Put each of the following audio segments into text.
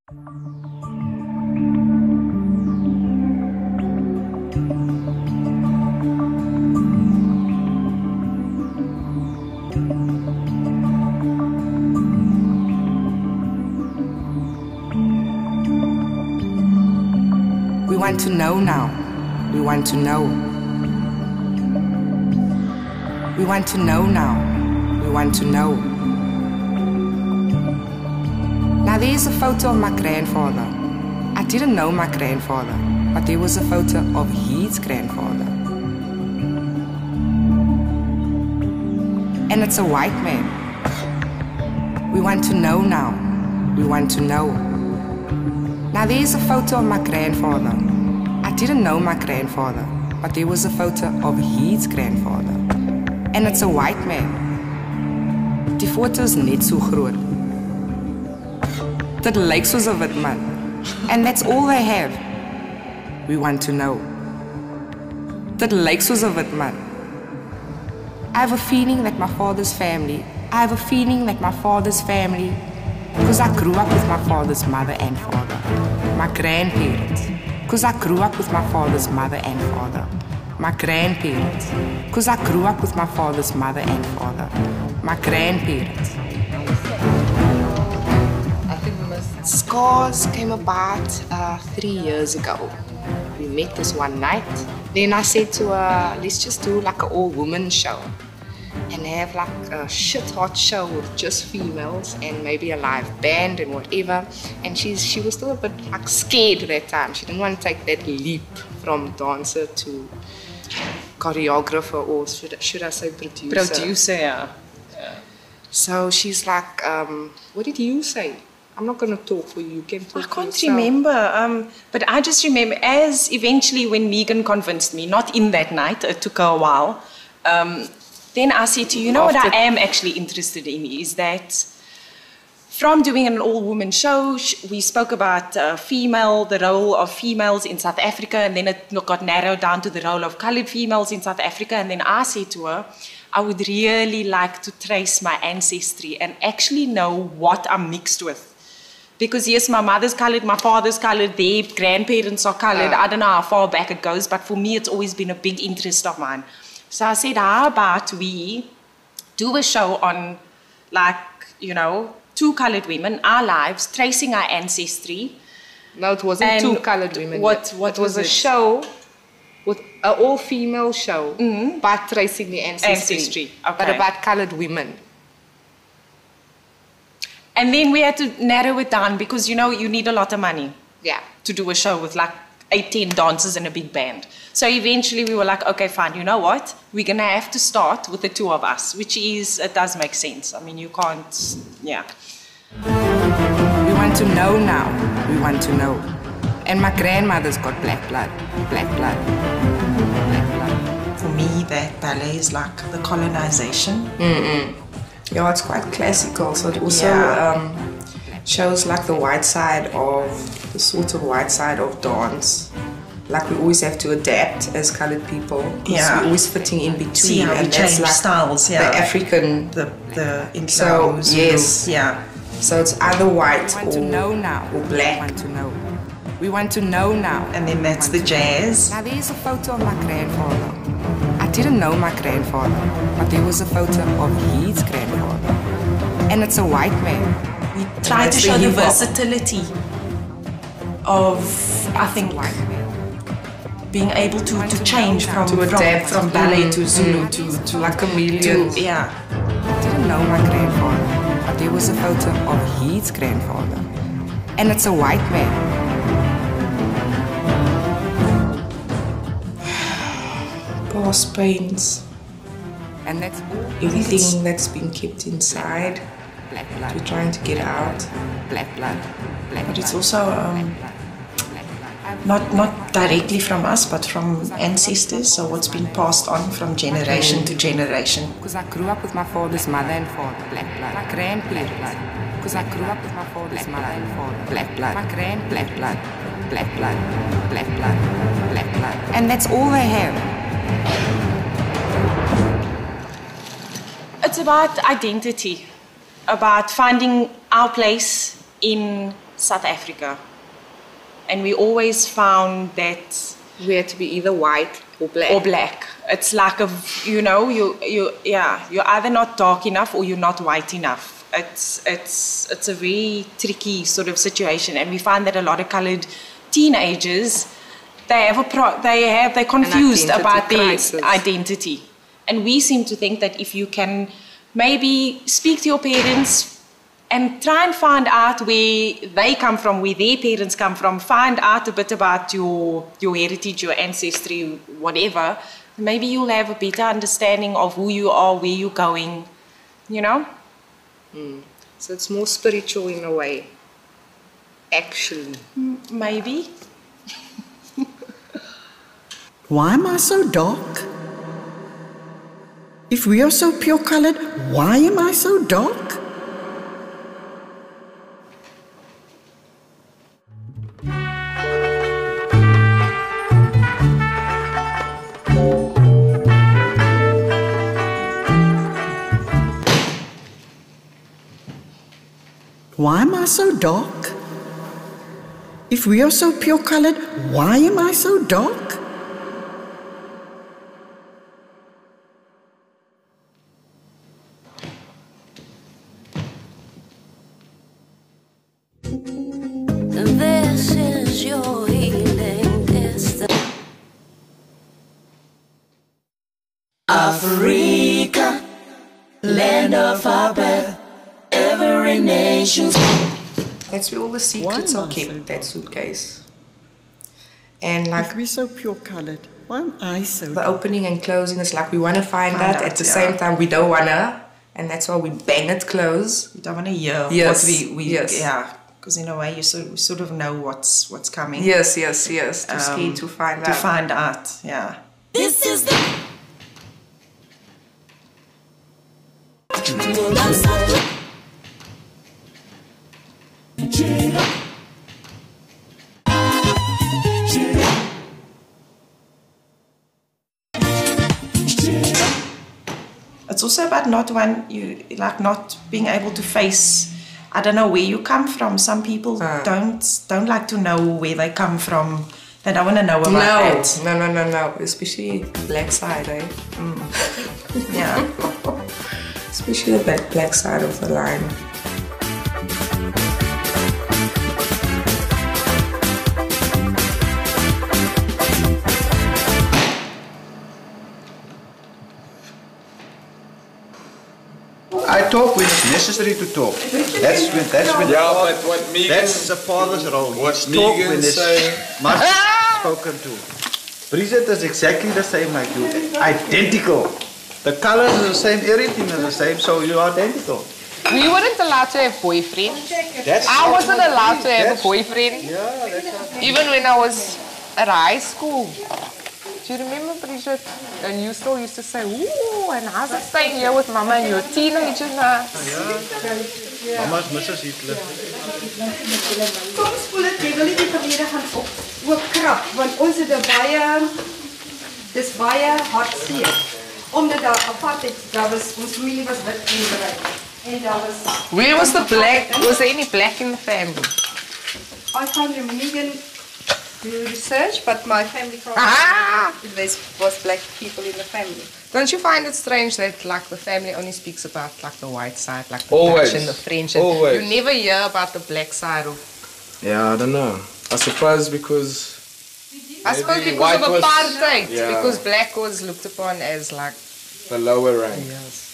We want to know now. We want to know. We want to know now. We want to know. Now there's a photo of my grandfather. I didn't know my grandfather, but there was a photo of his grandfather. And it's a white man. We want to know now. We want to know. Now there's a photo of my grandfather. I didn't know my grandfather, but there was a photo of his grandfather. And it's a white man. Die foto is net so groot. Dit lyk soos 'n wit man. And that's all they have. We want to know. Dit lyk soos 'n wit man. I have a feeling that my father's family, because I grew up with my father's mother and father. My grandparents, because I grew up with my father's mother and father. My grandparents, because I grew up with my father's mother and father. My grandparents. Scars came about 3 years ago. We met this one night. Then I said to her, let's just do like an all-woman show. And have like a shit-hot show with just females and maybe a live band and whatever. And she was still a bit like scared at that time. She didn't want to take that leap from dancer to choreographer, or should I say producer? Producer, yeah. So she's like, what did you say? I'm not going to talk for you. You can talk I can't for yourself. remember, but I just remember as eventually when Megan convinced me, not in that night, it took her a while, then I said to you, know what I am actually interested in is that from doing an all-woman show, we spoke about the role of females in South Africa, and then it got narrowed down to the role of coloured females in South Africa, and then I said to her, I would really like to trace my ancestry and actually know what I'm mixed with. Because yes, my mother's coloured, my father's coloured, their grandparents are coloured. I don't know how far back it goes, but for me it's always been a big interest of mine. So I said, how about we do a show on, like, you know, 2 coloured women, our lives, tracing our ancestry. No, it wasn't 2 coloured women. What was a show, with an all-female show, but tracing the ancestry. Okay. But about coloured women. And then we had to narrow it down because, you know, you need a lot of money. Yeah. To do a show with like 18 dancers and a big band. So eventually we were like, okay, fine, you know what? We're going to have to start with the 2 of us, which is, it does make sense. I mean, you can't, yeah. We want to know now. We want to know. And my grandmother's got black blood. Black blood. Black blood. For me, that ballet is like the colonization. Yeah, it's quite classical. So it also shows like the white side of, the sort of white side of dance. Like we always have to adapt as coloured people. Yeah. We're always fitting in between. See how we change like styles, yeah. The African. The So, yes. Yeah. So it's either white We want to know now. or black. We want to know. We want to know now. And then that's the jazz. Now there's a photo of my grandfather. I didn't know my grandfather, but there was a photo of his grandfather. And it's a white man. We try to show the versatility of, I think, being able to change from ballet to Zulu to like chameleons. Yeah. I didn't know my grandfather, but there was a photo of his grandfather. And it's a white man. Past pains. And that's everything that's been kept inside. Black blood. We're trying to get out. Black blood. Black But it's blood. also not directly from us, but from ancestors. So what's been passed on from generation to generation. Because I grew up with my father's mother and father. Black blood. My grandparents. Because I grew up with my father's mother and father. Black blood. My black blood. Black blood. Black blood. Black blood. And that's all they have. It's about identity, about finding our place in South Africa. And we always found that we had to be either white or black. Or black. It's like a, you know, you're either not dark enough or you're not white enough. It's a very tricky sort of situation, and we find that a lot of coloured teenagers, they're confused about their identity. And we seem to think that if you can maybe speak to your parents and try and find out where they come from, where their parents come from, find out a bit about your heritage, your ancestry, whatever, maybe you'll have a better understanding of who you are, where you're going, you know? So it's more spiritual in a way, actually. Maybe. Why am I so dark? If we are so pure-coloured, why am I so dark? Why am I so dark? If we are so pure-coloured, why am I so dark? This is your healing destiny. Africa, land of our birth, every nation. That's where all the secrets are kept, that suitcase. And like, If we're so pure-coloured, why am I so the dark? opening and closing is like we want to find that, at the same time we don't want to, and that's why we bang it close. You don't want to hear Yes, what we yes. yeah, because in a way you sort of know what's coming. Yes. Too scared to find out. To find out, yeah. This is the It's also about not being able to face, I don't know, where you come from. Some people don't like to know where they come from. They don't want to know about that. No. Especially black side, eh? Yeah. Especially the black side of the line. I talk when it's necessary to talk. That's when Yeah, but what Megan, that's the father's role. what Talk when Megan it's saying, must be spoken to. Bridget is exactly the same like you. Identical. The colors are the same, everything is the same, so you are identical. We weren't allowed to have boyfriends. That's I wasn't allowed to have a that's- boyfriend. Yeah, that's how Even when I was at high school. Do you remember, Bridget? And you still used to say, ooh, and how's it staying here with Mama and you're a teenager now? Mama's Mrs. Hitler. Soms voel dit jy wil nie die verlede gaan ook krap, want ons het dis baie hartseer. Omdat daar apartheid, daar was, ons familie was wit en bruin. En daar was... Where was the black? Was there any black in the family? I can't remember do research, but my family can't there was black people in the family. Don't you find it strange that like the family only speaks about like the white side, like the Always. Dutch and the French, and Always. you never hear about the black side of... yeah, I don't know. I'm surprised because I suppose maybe because of white was- apartheid, yeah. because black was looked upon as like... the lower rank. Yes.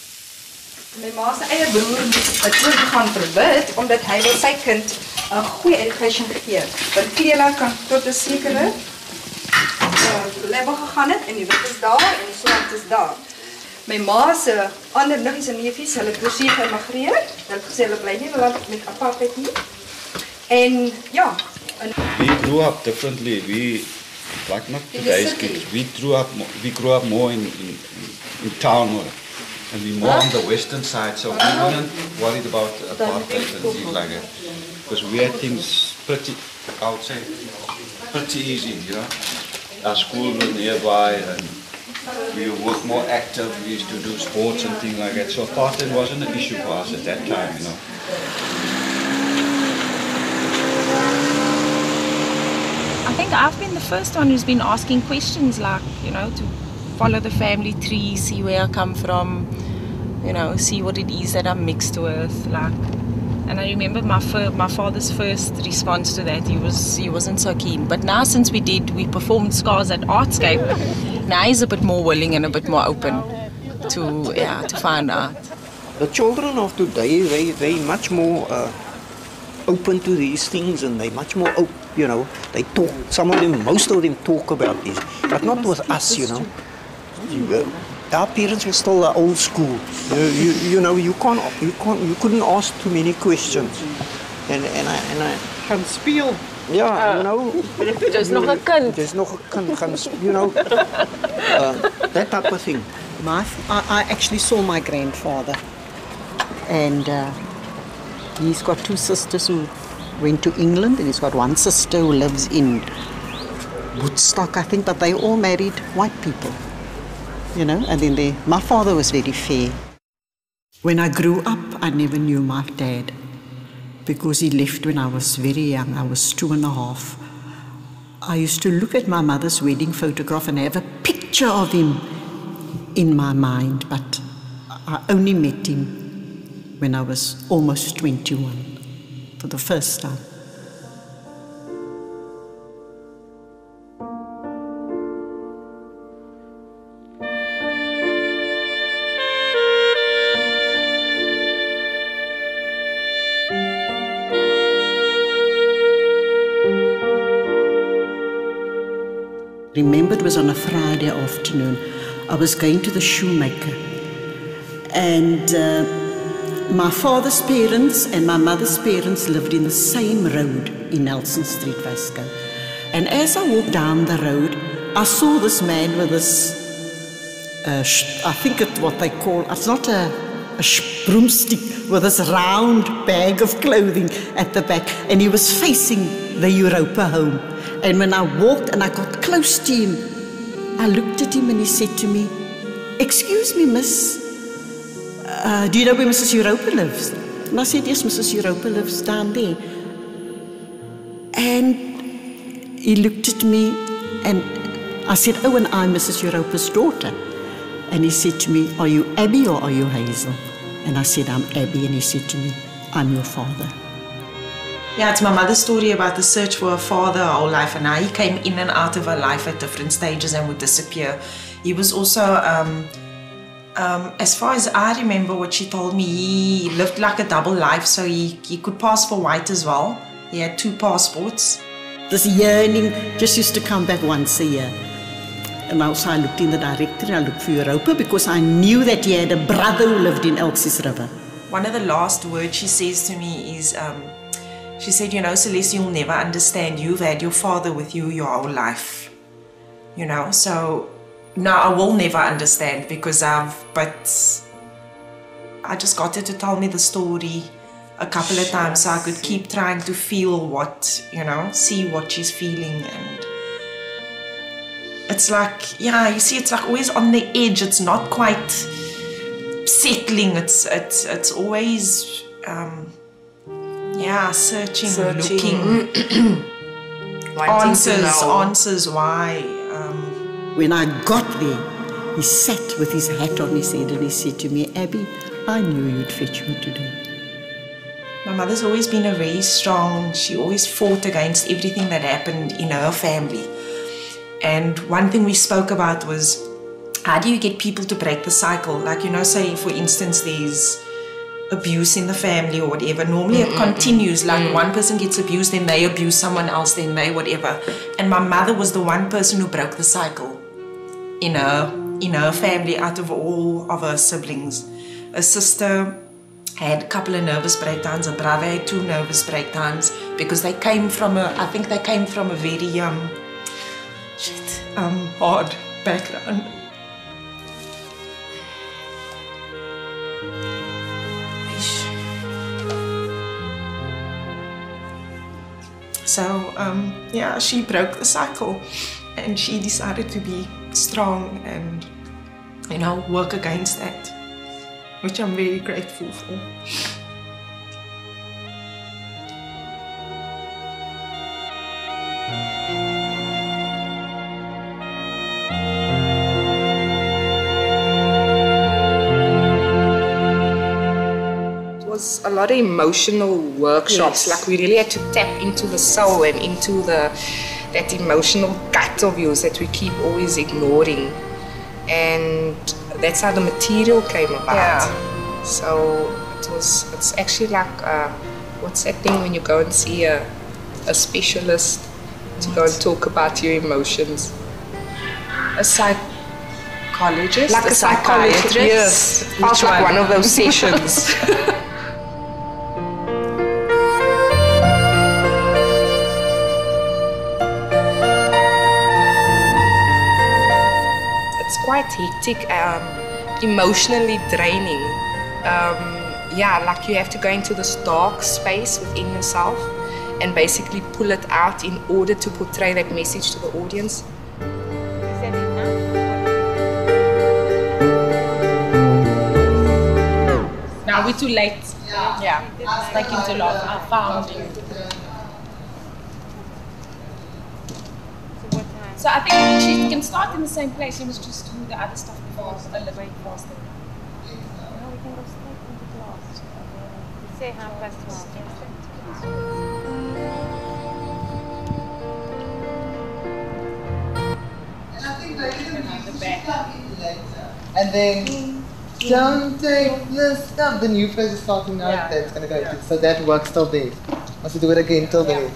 My ma se eie broer het oor gaan verbid, omdat hy wil sy kind 'n goeie education gee. Want Fiela kan tot 'n sekere level gegaan het en die wit is daar en die swart is daar. My ma se ander niggies en neefies, hulle het oorsee geëmigreer. Hulle het gesê hulle bly nie in 'n land met apartheid nie. En ja, We grew up differently. Like not today's kids. We grew up more in town, and we more on the western side. So we weren't worried about apartheid and things like that, because we had things pretty, I would say, pretty easy. You know, our school was nearby, and we were more active. We used to do sports and things like that. So apartheid wasn't an issue for us at that time. You know. I've been the first one who's been asking questions like, you know, to follow the family tree, see where I come from, you know, see what it is that I'm mixed with, like. And I remember my father's first response to that, he wasn't so keen. But now since we performed Scars at Artscape, now he's a bit more willing and a bit more open to find out. The children of today, they much more open to these things, and they much more, you know, they talk, most of them talk about this, but not with us, you know. Our parents were still old school. You know, you couldn't ask too many questions. And I gaan speel. Yeah, you know. There's nog 'n kind. There's nog 'n kind, you know. That type of thing. I actually saw my grandfather, and he's got two sisters who went to England, and he's got one sister who lives in Woodstock, I think, but they all married white people, you know, and then my father was very fair. When I grew up, I never knew my dad, because he left when I was very young. I was 2.5. I used to look at my mother's wedding photograph and have a picture of him in my mind, but I only met him when I was almost 21 for the first time. Remember, it was on a Friday afternoon. I was going to the shoemaker, and my father's parents and my mother's parents lived in the same road in Nelson Street, Vasco. And as I walked down the road, I saw this man with this, I think it's what they call, it's not a broomstick, with this round bag of clothing at the back, and he was facing the Europa home. And when I walked and I got close to him, I looked at him and he said to me, "Excuse me, miss, do you know where Mrs. Europa lives?" And I said, "Yes, Mrs. Europa lives down there." And he looked at me and I said, "Oh, and I'm Mrs. Europa's daughter." And he said to me, "Are you Abby or are you Hazel?" And I said, "I'm Abby." And he said to me, "I'm your father." Yeah, it's my mother's story about the search for her father her whole life, and how he came in and out of her life at different stages and would disappear. He was also, as far as I remember what she told me, he lived like a double life, so he could pass for white as well. He had 2 passports. This yearning just used to come back once a year. And also I looked in the directory, I looked for Europa, because I knew that he had a brother who lived in Elsie's River. One of the last words she says to me is, she said, "You know, Celeste, you'll never understand. You've had your father with you your whole life. You know, so now I will never understand, because but I just got her to tell me the story a couple of times so I could keep trying to feel what, you know, see what she's feeling. And it's like, yeah, you see, it's like always on the edge. It's not quite settling. It's always, yeah, searching, looking, answers why. When I got there, he sat with his hat on his head and he said to me, "Abby, I knew you'd fetch me today." My mother's always been a very strong, she always fought against everything that happened in her family. And one thing we spoke about was, how do you get people to break the cycle? Like, you know, say, for instance, there's abuse in the family or whatever. Normally it continues, like one person gets abused, then they abuse someone else, then they whatever. And my mother was the one person who broke the cycle in her family out of all of her siblings. A sister had a couple of nervous breakdowns, a brother had 2 nervous breakdowns, because they came from I think they came from a very hard background. So, yeah, she broke the cycle and she decided to be strong and, you know, work against that, which I'm very grateful for. a lot of emotional workshops. Like we really had to tap into the soul and into that emotional gut of yours that we keep always ignoring. And that's how the material came about. Yeah. So it's actually like, what's that thing when you go and see a specialist to go and talk about your emotions? A psychologist? Like a psychiatrist? Yes. It felt like one of those sessions. It's quite hectic, emotionally draining. Yeah, like you have to go into this dark space within yourself and basically pull it out in order to portray that message to the audience. Now we're too late. Yeah. It's taking too long. I found you. So I think she can start in the same place. She must just do the other stuff before a little bit faster. No, we can go straight into class. You say 12:30. And I think and then don't take the stuff. The new phrase is starting out there. It's going to go. So that works till there. Must do it again till there.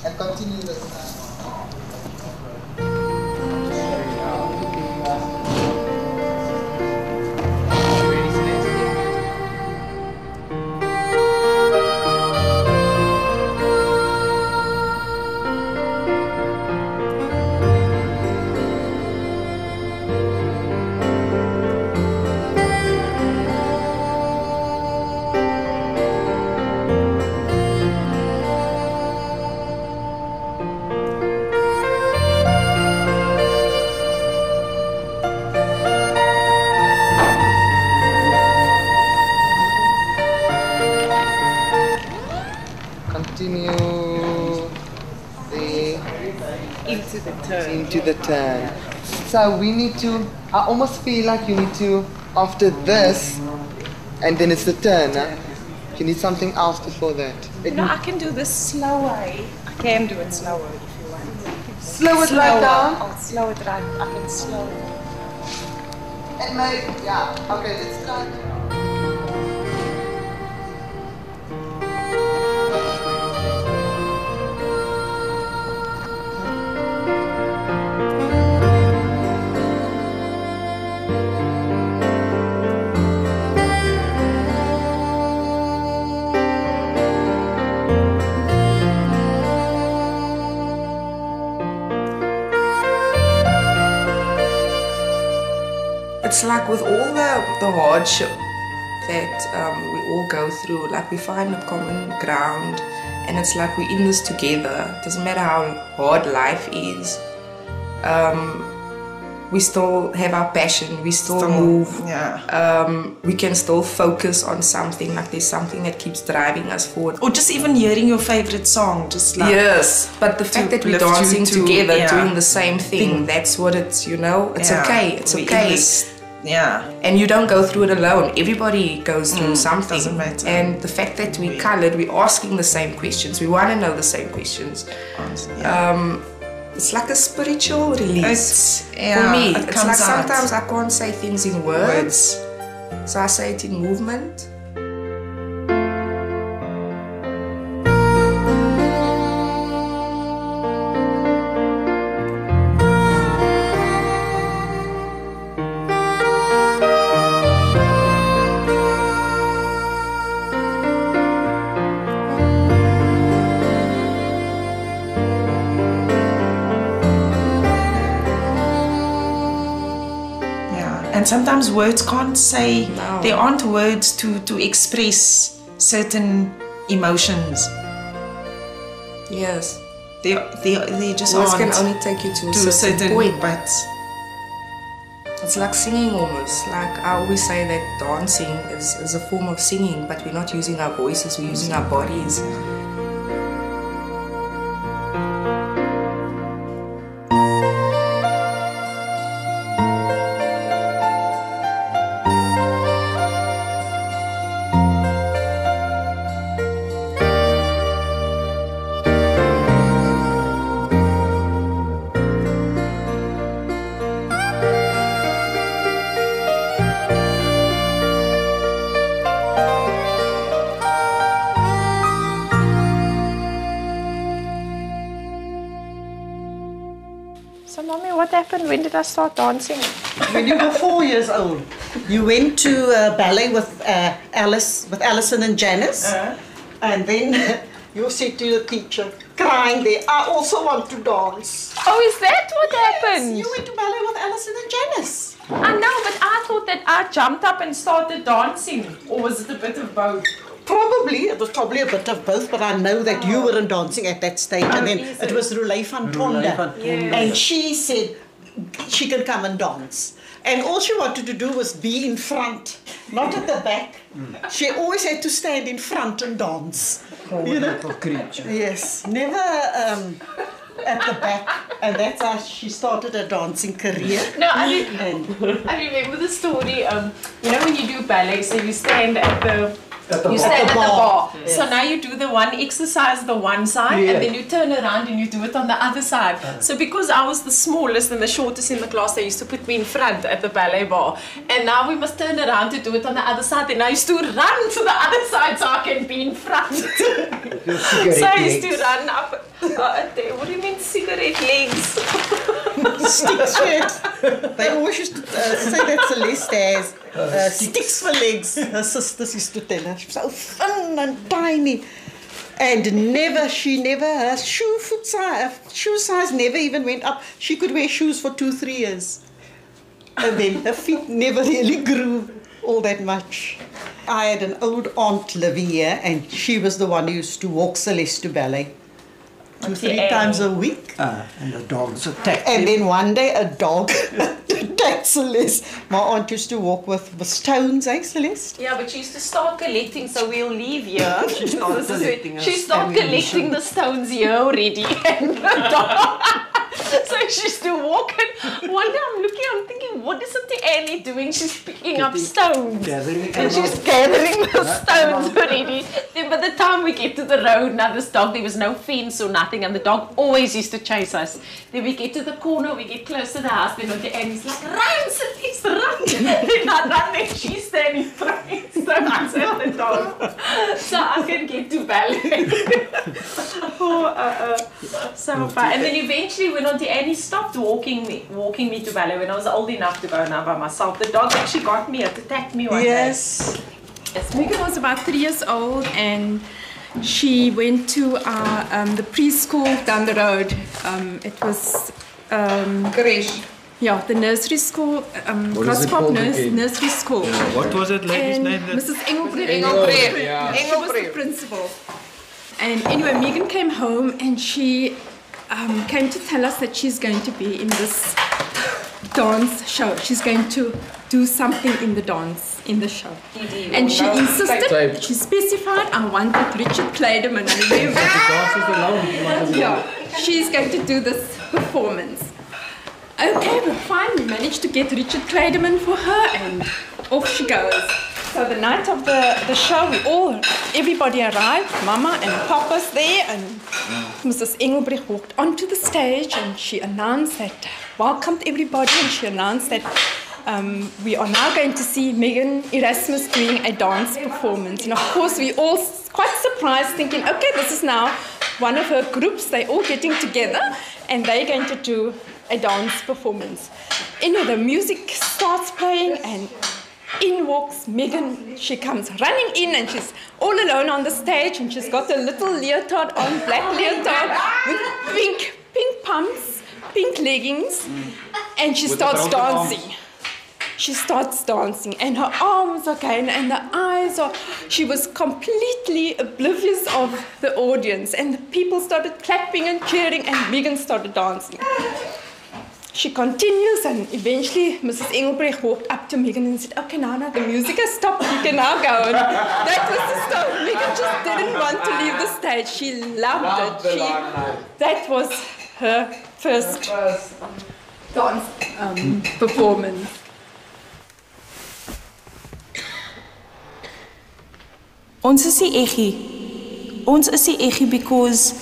And continue this time. Into the turn. So we need to, I almost feel like you need to, after this, and then it's the turn, huh? You need something else before that. No, I can do this slower. I can do it slower if you want. Slow it right down? I'll slow it right. I can slow it. And maybe, yeah, okay, let's start. It's like with all the hardship that we all go through, like we find a common ground and it's like we're in this together. It doesn't matter how hard life is. We still have our passion, we still move. Yeah. We can still focus on something, like there's something that keeps driving us forward. Or just even hearing your favorite song, just like... Yes, but the fact that we're dancing together, doing the same thing, that's what it's, you know, it's okay, it's okay. Yeah. And you don't go through it alone. Everybody goes through something. Doesn't matter. And the fact that we're coloured, we're asking the same questions. We want to know the same questions. It's like a spiritual release. For me, it's like sometimes I can't say things in words. So I say it in movement. And sometimes words can't say, there aren't words to express certain emotions. Yes. They just words aren't. can only take you to a certain point. But it's like singing almost. Like I always say that dancing is a form of singing, but we're not using our voices, we're using our bodies. So, Mommy, what happened? When did I start dancing? When you were 4 years old, you went to ballet with Alison and Janice, and then you said to the teacher, crying there, I also want to dance. Oh, is that what happened? You went to ballet with Alison and Janice. I know, but I thought that I jumped up and started dancing. Or was it a bit of both? Probably, it was probably a bit of both, but I know that you weren't dancing at that stage. And then it was Roulé van Tonda. Yes. And she said she can come and dance. And all she wanted to do was be in front, not at the back. She always had to stand in front and dance. You know? Yes, never at the back. And that's how she started her dancing career. No, I remember the story. You know when you do ballet, so you stand at the bar. Yes. So now you do the one exercise, the one side, and then you turn around and you do it on the other side. So because I was the smallest and the shortest in the class, they used to put me in front at the ballet bar. And now we must turn around to do it on the other side. And I used to run to the other side so I can be in front. So I used to run up. What do you mean cigarette legs? Sticks for They always used to say that Celeste has sticks for legs. Her sisters used to tell her. She was so thin and tiny. And her shoe size never even went up. She could wear shoes for 2-3 years. And then her feet never really grew all that much. I had an old aunt living here, and she was the one who used to walk Celeste to ballet. 2-3 times a week. And the dogs attacked And him. then one day a dog attacked Celeste. My aunt used to walk with stones, eh, Celeste? Yeah, but she used to start collecting, so we'll leave here. She started collecting She started collecting the stones here already. And the dog. So she used to walk, and one day I'm thinking, what is Auntie Annie doing? She's picking up stones. And she's gathering the stones already. Then by the time we get to the road, now this dog, there was no fence or nothing, and the dog always used to chase us. Then we get to the corner, we get close to the house, then Auntie Annie's like, run, Celeste, run. Then I run, and she's standing throwing stones at the dog. So I can get to ballet. So far. And then eventually when Auntie Annie stopped walking me to ballet when I was old enough to go now by myself, the dog actually got me, it attacked me one day. Yes, Megan was about 3 years old, and she went to the preschool down the road. It was yeah, the nursery school, Grasskop nursery school. Yeah, what was that lady's and name? Mrs. Engelbrecht. Yeah. She was the principal. And anyway, Megan came home, and she came to tell us that she's going to be in this dance show. She's going to do something in the show. And she insisted, she specified, I wanted Richard Clayderman. Yeah, she's going to do this performance. Okay, well, fine, we managed to get Richard Clayderman for her, and off she goes. So the night of the show, everybody arrived, Mama and Papa's there, and Mrs. Engelbrecht walked onto the stage, and she announced that, welcomed everybody, and she announced that we are now going to see Megan Erasmus doing a dance performance. And of course, we all quite surprised, thinking, okay, this is now one of her groups, they're all getting together, and they're going to do a dance performance. The music starts playing, and in walks Megan. She comes running in, and she's all alone on the stage, and she's got a little leotard on, black leotard with pink pumps, pink leggings, and she starts dancing. She starts dancing, and her arms are going, and the eyes are... She was completely oblivious of the audience, and the people started clapping and cheering, and Megan started dancing. She continues, and eventually Mrs. Engelbrecht walked up to Megan and said, okay, now the music has stopped, you can now go. And that was the start. Megan just didn't want to leave the stage. She loved it. That was her first dance performance. Ons is die eggie. Ons is die eggie because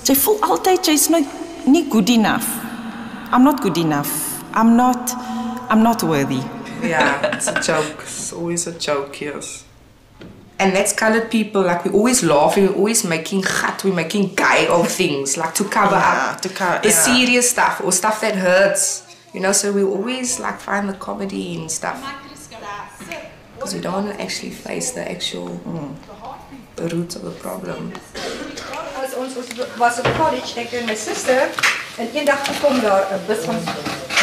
jy voel altyd jy's nie good enough. I'm not good enough. I'm not worthy. Yeah, it's a joke. It's always a joke, yes. And that's colored people, like we're always laughing, we're always making gat, we're making gay of things, like to cover up the serious stuff or stuff that hurts, you know, so we always like find the comedy and stuff. Because we don't want to actually face the actual the roots of the problem. As ons was op college, ek en my suster, en eendag kom daar 'n bus van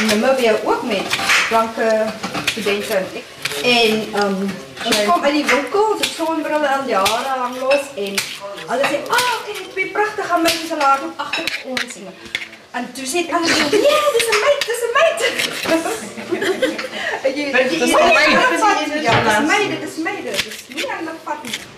Namibia ook met blanke studente en ons kom uit die winkel, die sonbrille aan die hare hang los en hulle sê, kyk, twee pragtige meisies al daar agter ons. En toe sê hulle, ja, dis 'n meid, dis 'n meid. Dis 'n meid.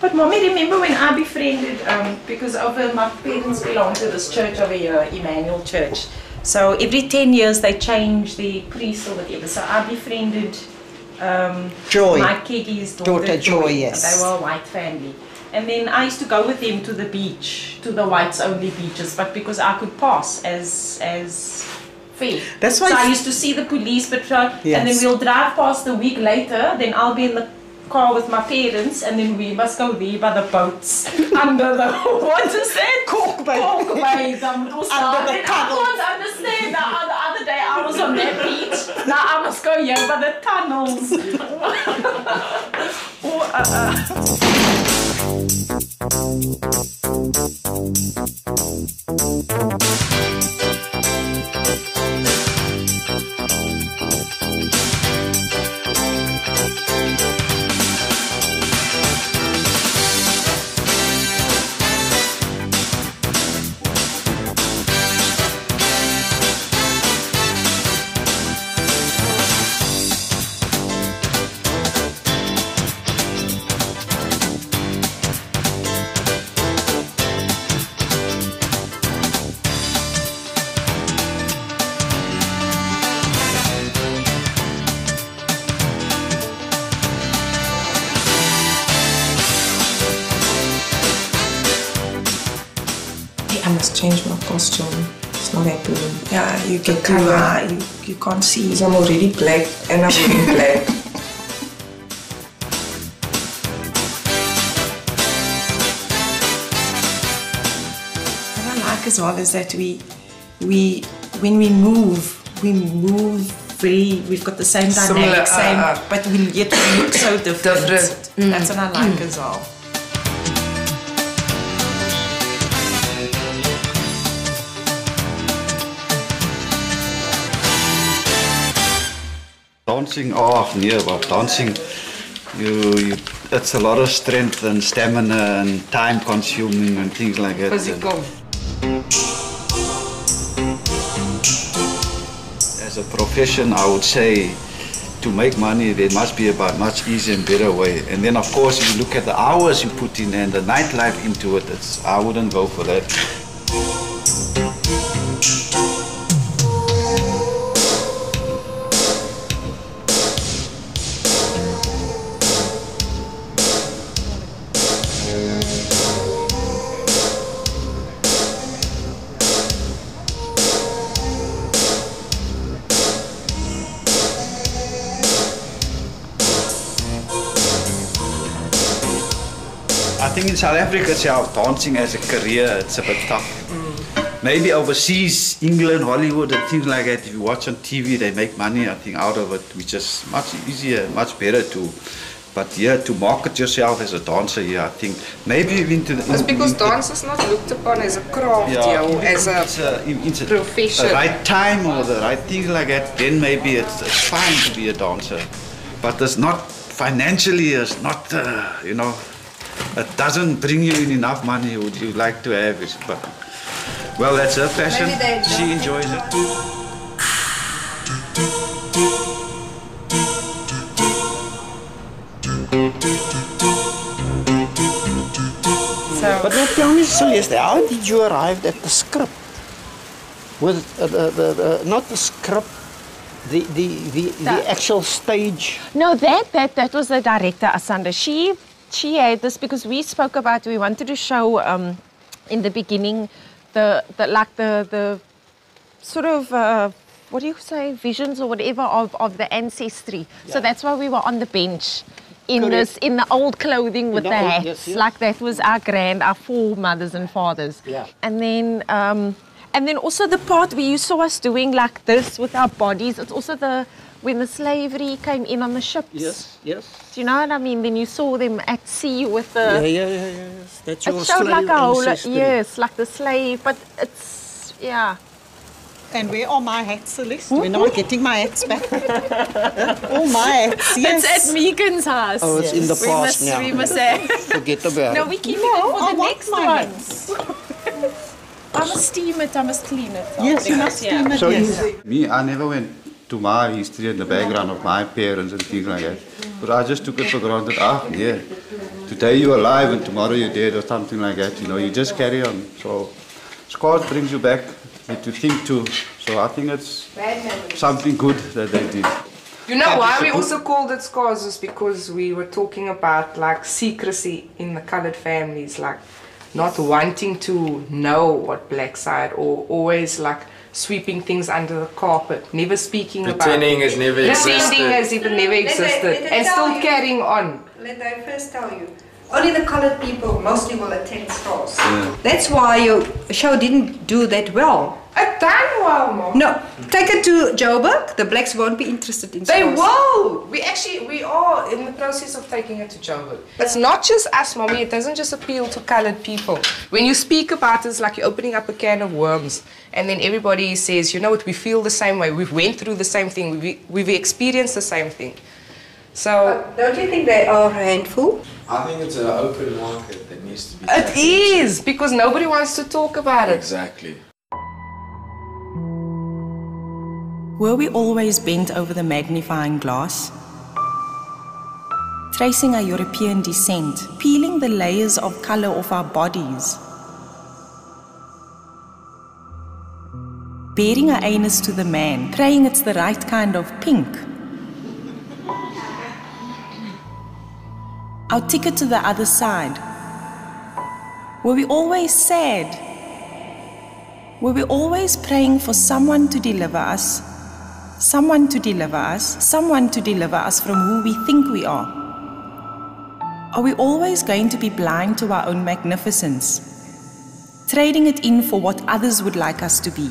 But mommy, remember when I befriended, because my parents belong to this church over here, Emmanuel Church. So every 10 years they change the priest or whatever. So I befriended Joy. my Kegi's daughter Joy, yes. They were a white family. And then I used to go with them to the beach, to the whites only beaches, but because I could pass as fair. That's why so I used to see the police patrol, Yes. and then we'll drive past a week later, then I'll be in the car with my parents, and then we must go there by the boats under the what is that? Cork bay. Cork bay. Under the tunnel. I can't understand. The other day I was on that beach. Now I must go here by the tunnels. I must change my costume. It's not happening. Yeah, you get to you can't see. I'm already black and I'm wearing black. What I like as well is that when we move very, we've got the same dynamic, but yet we look so different. That's what I like as well. Dancing, but dancing, it's a lot of strength and stamina and time consuming and things like that. Physical. As a profession, I would say, to make money, there must be a much easier and better way. And then, of course, if you look at the hours you put in and the nightlife into it, I wouldn't go for that. I think in South Africa itself, dancing as a career, it's a bit tough. Maybe overseas, England, Hollywood and things like that, if you watch on TV, they make money, I think, out of it, which is much easier, much better to. But yeah, to market yourself as a dancer, yeah, I think maybe even to It's because dance is not looked upon as a craft, or as a profession. The right time or the right things like that, then maybe it's fine to be a dancer. But it's not financially, it's not, you know, it doesn't bring you in enough money would you like to have it. But well, that's her passion. She enjoys it. But now tell me, Celeste, how did you arrive at the script? Was it not the script, the actual stage? No, that was the director, Asanda. She had this because we spoke about, we wanted to show in the beginning the sort of what do you say, visions or whatever of the ancestry. Yeah. So that's why we were on the bench. in the old clothing with the hats. Yes, yes. Like that was our foremothers and fathers. Yeah. And then also the part where you saw us doing like this with our bodies. It's also when the slavery came in on the ships. Yes, yes. Do you know what I mean? Then you saw them at sea with the... Yeah. That's your It showed slave like a whole... ancestry. Yes, like the slave, but it's... Yeah. And where are my hats, Celeste? When am I getting my hats back? All my hats, yes. It's at Megan's house. Oh, it's in the past now. We must say. Forget about No, it. we keep it for I the want next my ones. I must steam it, I must clean it. Yes, you must steam it, yes. Me, I never went to my history and the background of my parents and things like that. But I just took it for granted. Yeah, today you're alive and tomorrow you're dead or something like that. You know, you just carry on. So scars brings you back to think too. So I think it's something good that they did. You know why we also called it scars is because we were talking about like secrecy in the colored families, like not wanting to know what black side or always like sweeping things under the carpet, never speaking Pretending about has never existed. Pretending as if it never existed and still carrying on. Let I first tell you. Only the colored people mostly will attend stores. Yeah. That's why your show didn't do that well. It done well, Mom. No, take it to Joburg. The blacks won't be interested in They stores. will. We are in the process of taking it to Joburg. It's not just us, Mommy. It doesn't just appeal to colored people. When you speak about it, it's like you're opening up a can of worms. And then everybody says, you know what, we feel the same way. We've went through the same thing. We've experienced the same thing. So... don't you think they are a handful? I think it's an open market that needs to be... It is, because nobody wants to talk about it. Exactly. Were we always bent over the magnifying glass? Tracing our European descent, peeling the layers of color off our bodies. Bearing our anus to the man, praying it's the right kind of pink. Our ticket to the other side. Were we always sad? Were we always praying for someone to deliver us? Someone to deliver us, someone to deliver us from who we think we are. Are we always going to be blind to our own magnificence, trading it in for what others would like us to be?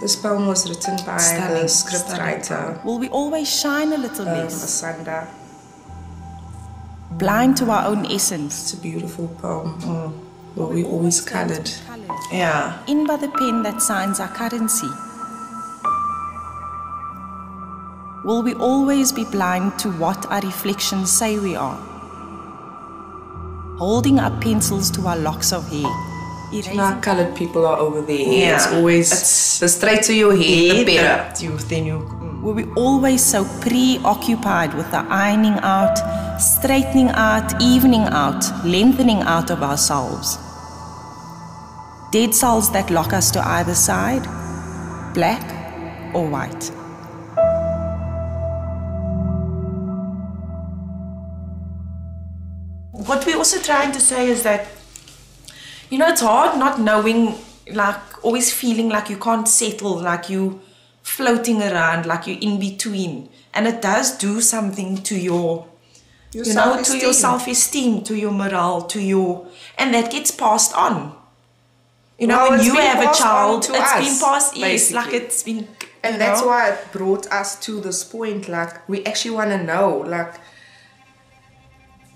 This poem was written by the scriptwriter. Will we always shine a little less? Asanda. Blind to our own essence. It's a beautiful poem. Will we always colored? Yeah. In by the pen that signs our currency. Will we always be blind to what our reflections say we are? Holding up pencils to our locks of hair. Now colored people are over there. Yeah. It's always the straight to your head, the better. Were we always so preoccupied with the ironing out, straightening out, evening out, lengthening out of ourselves? Dead souls that lock us to either side, black or white. What we're also trying to say is that, you know, it's hard not knowing, like always feeling like you can't settle, like you floating around, like you're in between. And it does do something to your self-esteem, to your morale, to your, and that gets passed on. You know, when you have a child, it's been passed, yes, like it's been, and that's why it brought us to this point, like we actually want to know, like,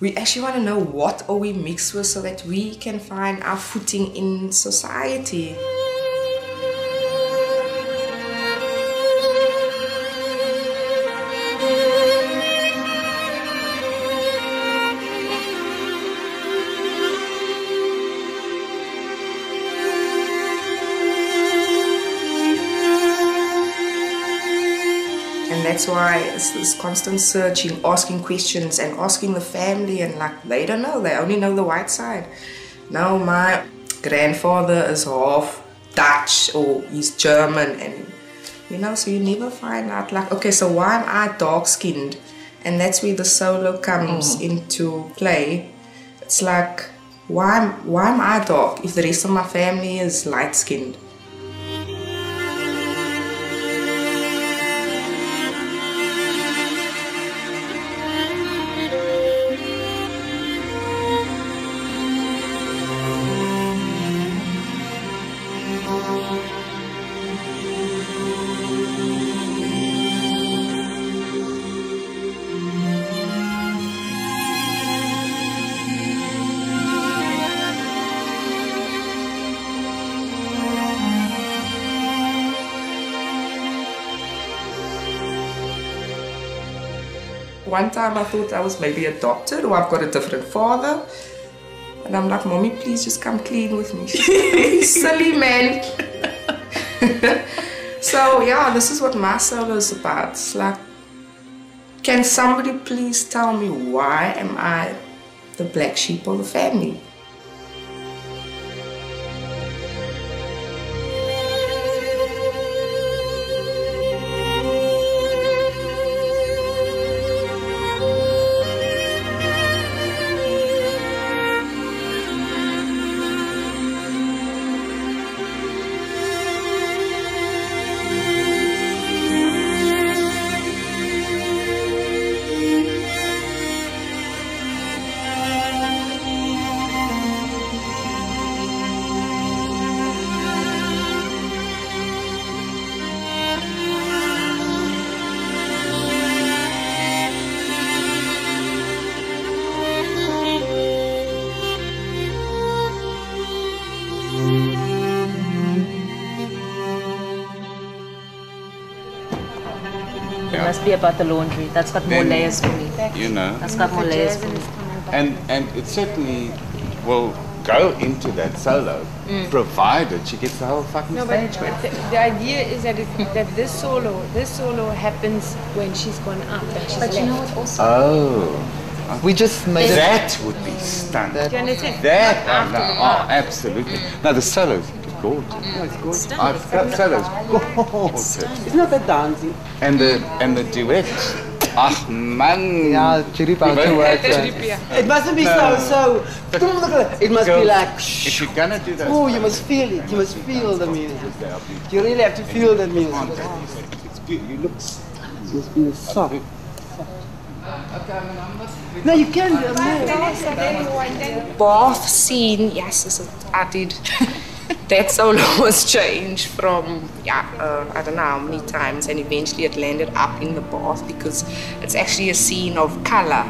we actually want to know what are we mixed with so that we can find our footing in society. And that's why it's this constant searching, asking questions and asking the family, and like they don't know, they only know the white side. Now my grandfather is half Dutch or he's German, and you know, so you never find out like, okay, so why am I dark skinned? And that's where the solo comes into play. It's like, why am I dark if the rest of my family is light skinned? one time I thought I was maybe adopted or I've got a different father. And I'm like, Mommy, please just come clean with me. She's like, don't be silly, man. So yeah, this is what my solo is about. It's like, can somebody please tell me why am I the black sheep of the family? It must be about the laundry. That's got more layers for me. You know. That's got more layers for me. And it certainly will go into that solo, provided she gets the whole fucking stage with. The idea is that that this solo happens when she's gone up and she's left. You know what also? Oh. We just made that would be stunning. Do you understand? That, oh, absolutely. Now the solos are gorgeous. Yeah, it's gorgeous. That solo's gorgeous. Isn't that dancing? And the duet. Ach man. Yeah, chiripa duet. It mustn't be so. It must be like. If you're gonna do that. Oh, you must feel it. You must feel the music. You really have to feel the music. It's good. You look. It must be soft. No, you can do it. Bath scene, yes, I did. That solo was changed from, I don't know how many times, and eventually it landed up in the bath because it's actually a scene of color.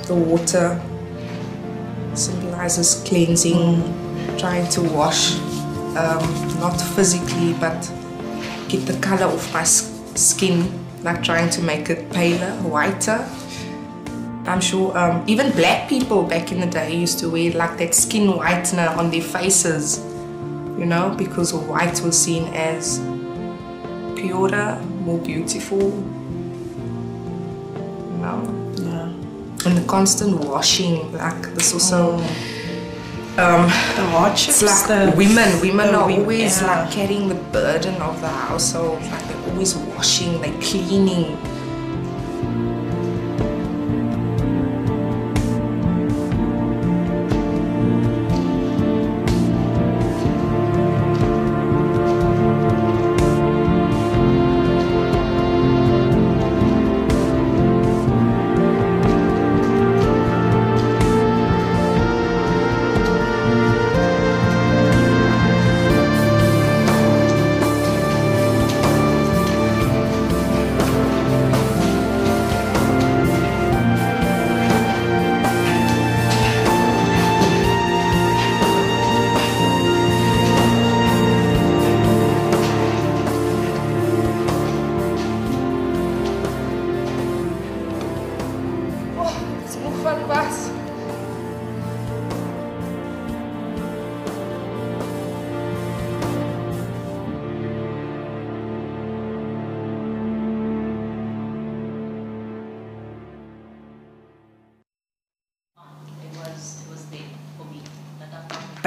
The water symbolizes cleansing, trying to wash, not physically, but get the color off my skin, like trying to make it paler, whiter. I'm sure even black people back in the day used to wear like that skin whitener on their faces, you know, because white was seen as purer, more beautiful, you know. And the constant washing, like this also. The hardships. It's like women are always like carrying the burden of the household. Like they're always washing, they're cleaning.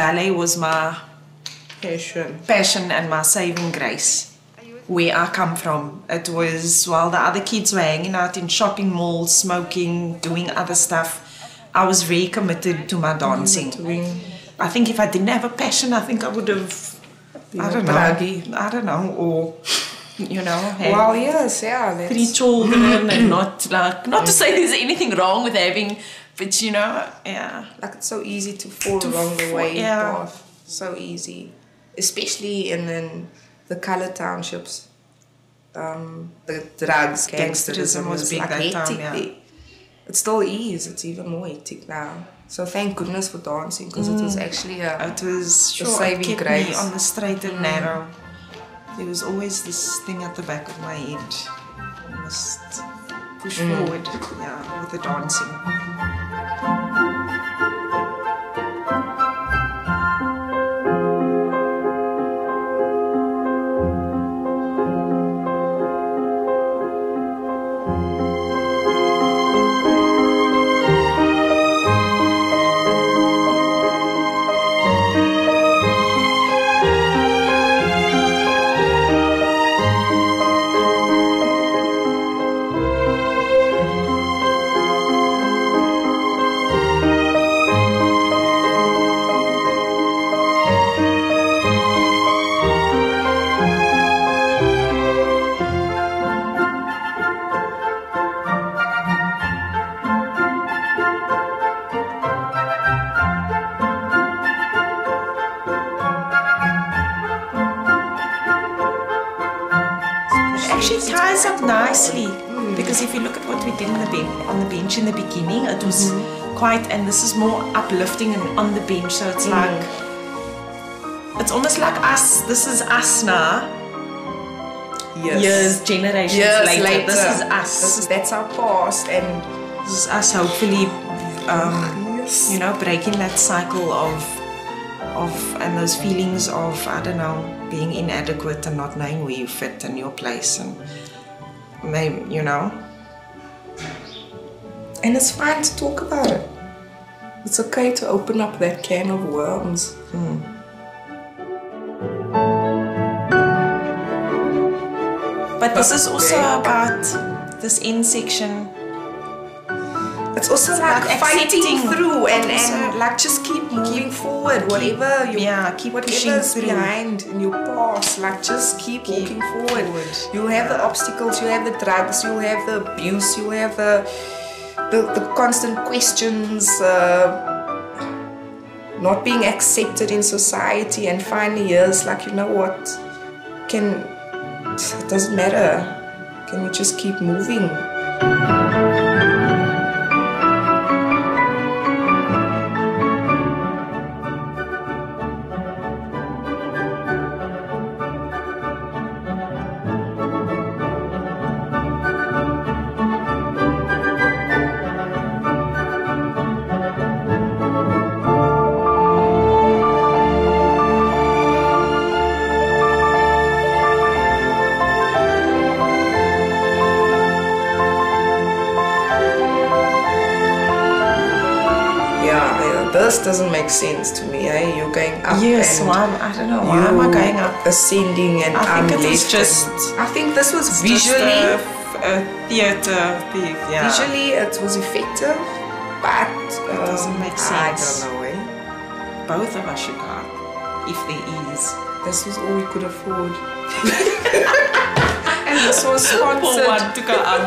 ballet was my passion and my saving grace. Where I come from, it was while the other kids were hanging out in shopping malls, smoking, doing other stuff, I was very committed to my dancing. I think if I didn't have a passion, I think I would have, I don't know, or, you know, had well, yes, yeah, 3 children and not to say there's anything wrong with having, but you know, yeah. Like it's so easy to fall along the way path. So easy. Especially in the colored townships. The drugs, gangsterism was big like that time, yeah. It still is. It's even more hectic now. So thank goodness for dancing, because it was actually a saving grace. Me on the straight and narrow. There was always this thing at the back of my head. I must push forward, yeah, with the dancing. Nicely, because if you look at what we did on the bench in the beginning, it was quite, and this is more uplifting and on the bench, so it's like, it's almost like us, this is us now, years, generations later, this is us. That's our past, and this is us hopefully, you know, breaking that cycle of and those feelings of, I don't know, being inadequate and not knowing where you fit in your place, and maybe, you know. And it's fine to talk about it. It's okay to open up that can of worms. But this is also about this end section. It's also like fighting through and like just keep moving forward. Whatever keep pushing through. Behind in your past, like just keep walking forward. You'll have the obstacles, you'll have the drugs, you'll have the abuse, you'll have the constant questions, not being accepted in society, and finally years like, you know what, it doesn't matter. Can we just keep moving? This doesn't make sense to me, eh? You're going up. Yes, and I don't know. Why am I going up? Ascending and I think it was just. I think this was visually a theatre thing. Yeah. Visually, it was effective, but it doesn't make sense. I don't know, eh? Both of us should go up, if there is. This was all we could afford. And this was sponsored. For one to go up.